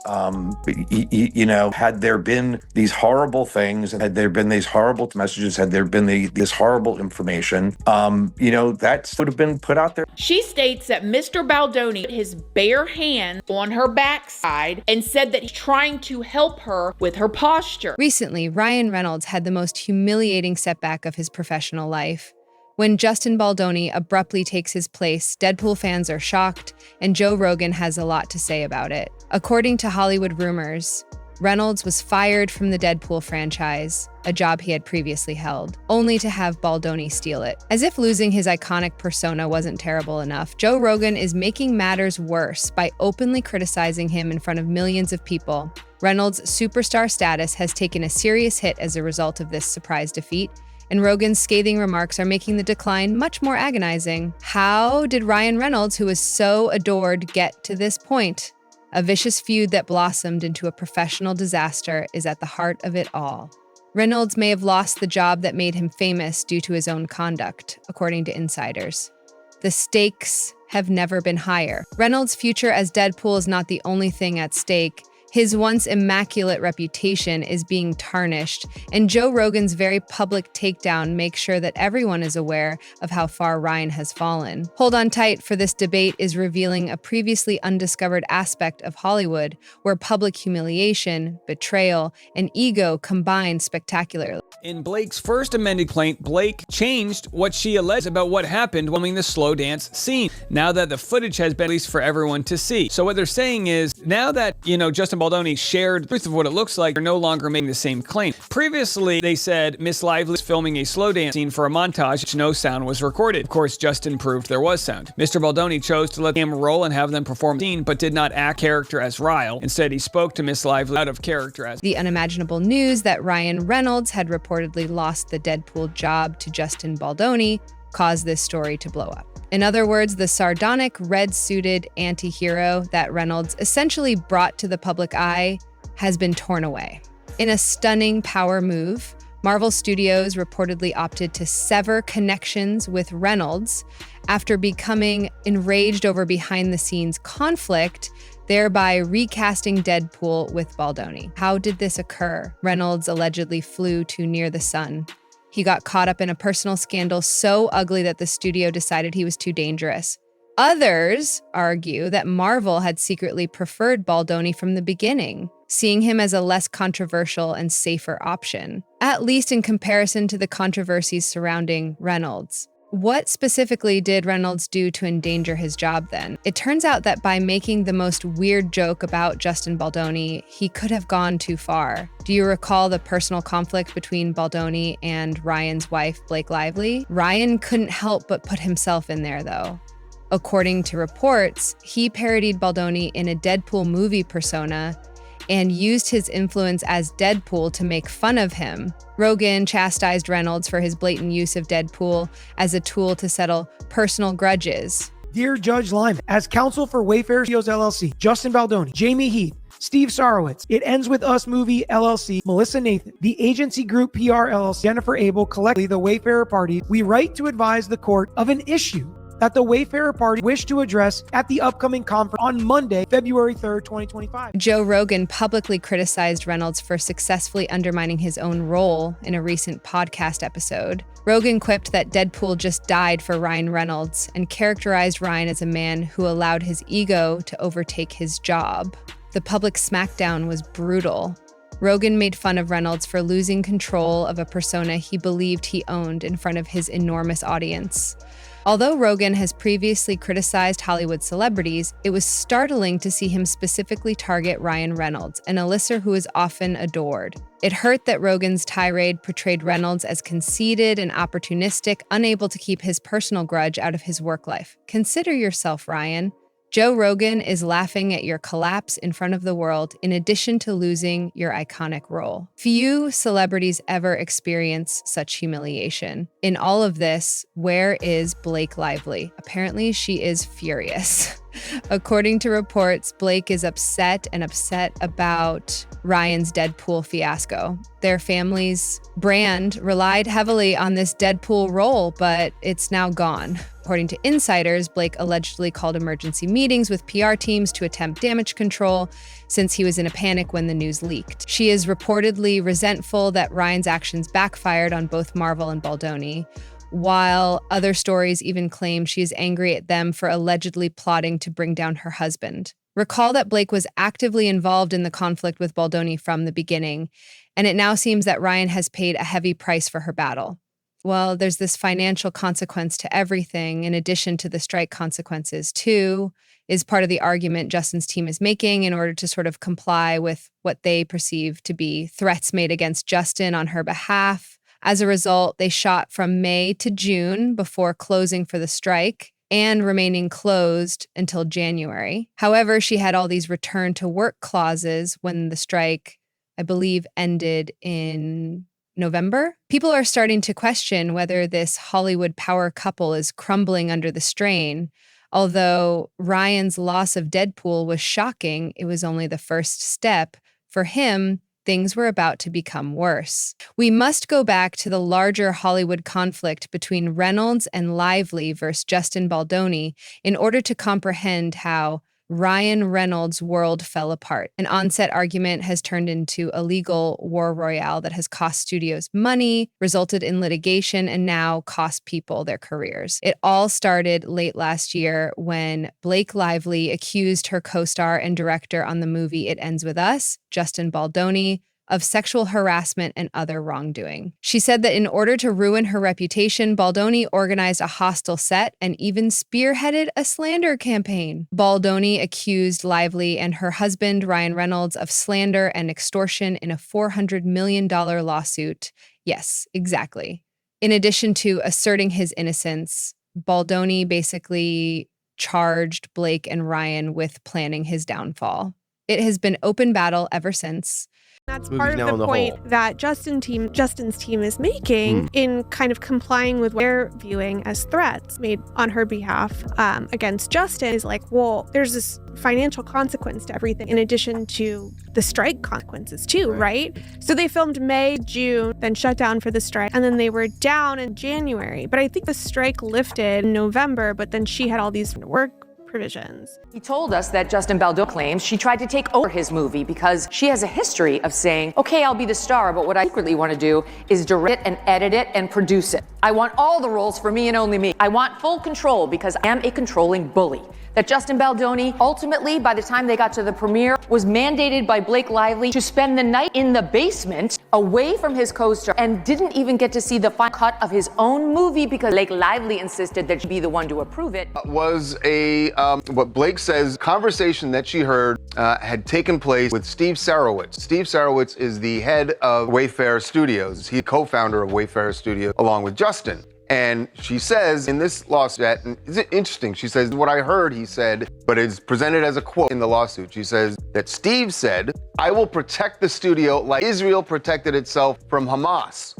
Had there been these horrible things, and had there been these horrible messages, had there been this horrible information, that would have been put out there. She states that Mr. Baldoni put his bare hand on her backside and said that he's trying to help her with her posture. Recently, Ryan Reynolds had the most humiliating setback of his professional life. When Justin Baldoni abruptly takes his place, Deadpool fans are shocked, and Joe Rogan has a lot to say about it. According to Hollywood rumors, Reynolds was fired from the Deadpool franchise, a job he had previously held, only to have Baldoni steal it. As if losing his iconic persona wasn't terrible enough, Joe Rogan is making matters worse by openly criticizing him in front of millions of people. Reynolds' superstar status has taken a serious hit as a result of this surprise defeat, and Rogan's scathing remarks are making the decline much more agonizing. How did Ryan Reynolds, who was so adored, get to this point? A vicious feud that blossomed into a professional disaster is at the heart of it all. Reynolds may have lost the job that made him famous due to his own conduct, according to insiders. The stakes have never been higher. Reynolds' future as Deadpool is not the only thing at stake. His once immaculate reputation is being tarnished, and Joe Rogan's very public takedown makes sure that everyone is aware of how far Ryan has fallen. Hold on tight, for this debate is revealing a previously undiscovered aspect of Hollywood, where public humiliation, betrayal, and ego combine spectacularly. In Blake's first amended complaint, Blake changed what she alleged about what happened when the slow dance scene, now that the footage has been released for everyone to see. So what they're saying is, now that, Justin Baldoni shared the truth of what it looks like, they're no longer making the same claim. Previously, they said Miss Lively was filming a slow dance scene for a montage, which no sound was recorded. Of course, Justin proved there was sound. Mr. Baldoni chose to let the camera roll and have them perform the scene, but did not act character as Ryle. Instead, he spoke to Miss Lively out of character as... The unimaginable news that Ryan Reynolds had reportedly lost the Deadpool job to Justin Baldoni caused this story to blow up. In other words, the sardonic, red-suited anti-hero that Reynolds essentially brought to the public eye has been torn away. In a stunning power move, Marvel Studios reportedly opted to sever connections with Reynolds after becoming enraged over behind-the-scenes conflict, thereby recasting Deadpool with Baldoni. How did this occur? Reynolds allegedly flew too near the sun. He got caught up in a personal scandal so ugly that the studio decided he was too dangerous. Others argue that Marvel had secretly preferred Baldoni from the beginning, seeing him as a less controversial and safer option, at least in comparison to the controversies surrounding Reynolds. What specifically did Reynolds do to endanger his job then? It turns out that by making the most weird joke about Justin Baldoni, he could have gone too far. Do you recall the personal conflict between Baldoni and Ryan's wife, Blake Lively? Ryan couldn't help but put himself in there, though. According to reports, he parodied Baldoni in a Deadpool movie persona and used his influence as Deadpool to make fun of him. Rogan chastised Reynolds for his blatant use of Deadpool as a tool to settle personal grudges. Dear Judge Lyman, as counsel for Wayfair Studios LLC, Justin Baldoni, Jamie Heath, Steve Sarowitz, It Ends With Us Movie LLC, Melissa Nathan, The Agency Group PR LLC, Jennifer Abel, collectively the Wayfarer parties, we write to advise the court of an issue that the Wayfarer party wish to address at the upcoming conference on Monday, February 3rd, 2025. Joe Rogan publicly criticized Reynolds for successfully undermining his own role in a recent podcast episode. Rogan quipped that Deadpool just died for Ryan Reynolds and characterized Ryan as a man who allowed his ego to overtake his job. The public smackdown was brutal. Rogan made fun of Reynolds for losing control of a persona he believed he owned in front of his enormous audience. Although Rogan has previously criticized Hollywood celebrities, it was startling to see him specifically target Ryan Reynolds, an Alyssa who is often adored. It hurt that Rogan's tirade portrayed Reynolds as conceited and opportunistic, unable to keep his personal grudge out of his work life. Consider yourself, Ryan. Joe Rogan is laughing at your collapse in front of the world, in addition to losing your iconic role. Few celebrities ever experience such humiliation. In all of this, where is Blake Lively? Apparently, she is furious. According to reports, Blake is upset about Ryan's Deadpool fiasco. Their family's brand relied heavily on this Deadpool role, but it's now gone. According to insiders, Blake allegedly called emergency meetings with PR teams to attempt damage control since he was in a panic when the news leaked. She is reportedly resentful that Ryan's actions backfired on both Marvel and Baldoni, while other stories even claim she is angry at them for allegedly plotting to bring down her husband. Recall that Blake was actively involved in the conflict with Baldoni from the beginning, and it now seems that Ryan has paid a heavy price for her battle. Well, there's this financial consequence to everything, in addition to the strike consequences, too, is part of the argument Justin's team is making in order to sort of comply with what they perceive to be threats made against Justin on her behalf. As a result, they shot from May to June before closing for the strike and remaining closed until January. However, she had all these return to work clauses when the strike, I believe, ended in November. People are starting to question whether this Hollywood power couple is crumbling under the strain. Although Ryan's loss of Deadpool was shocking, it was only the first step. For him, things were about to become worse. We must go back to the larger Hollywood conflict between Reynolds and Lively versus Justin Baldoni in order to comprehend how Ryan Reynolds' world fell apart. An on-set argument has turned into a legal war royale that has cost studios money, resulted in litigation, and now cost people their careers. It all started late last year when Blake Lively accused her co-star and director on the movie It Ends With Us, Justin Baldoni, of sexual harassment and other wrongdoing. She said that in order to ruin her reputation, Baldoni organized a hostile set and even spearheaded a slander campaign. Baldoni accused Lively and her husband, Ryan Reynolds, of slander and extortion in a $400 million lawsuit. Yes, exactly. In addition to asserting his innocence, Baldoni basically charged Blake and Ryan with planning his downfall. It has been open battle ever since. That's part of the point that Justin's team is making in kind of complying with what they're viewing as threats made on her behalf against Justin is like, well, there's this financial consequence to everything in addition to the strike consequences too, right? So they filmed May, June, then shut down for the strike, and then they were down in January. But I think the strike lifted in November, but then she had all these work provisions. He told us that Justin Baldoni claims she tried to take over his movie because she has a history of saying, okay, I'll be the star, but what I secretly want to do is direct it and edit it and produce it. I want all the roles for me and only me. I want full control because I am a controlling bully. That Justin Baldoni, ultimately, by the time they got to the premiere, was mandated by Blake Lively to spend the night in the basement away from his co-star and didn't even get to see the final cut of his own movie because Blake Lively insisted that she'd be the one to approve it. Was a, what Blake says, conversation that she heard had taken place with Steve Sarowitz. Steve Sarowitz is the head of Wayfair Studios. He's co-founder of Wayfair Studios along with Justin. And she says in this lawsuit, and it's interesting, she says, what I heard, he said, but it's presented as a quote in the lawsuit. She says that Steve said, I will protect the studio like Israel protected itself from Hamas.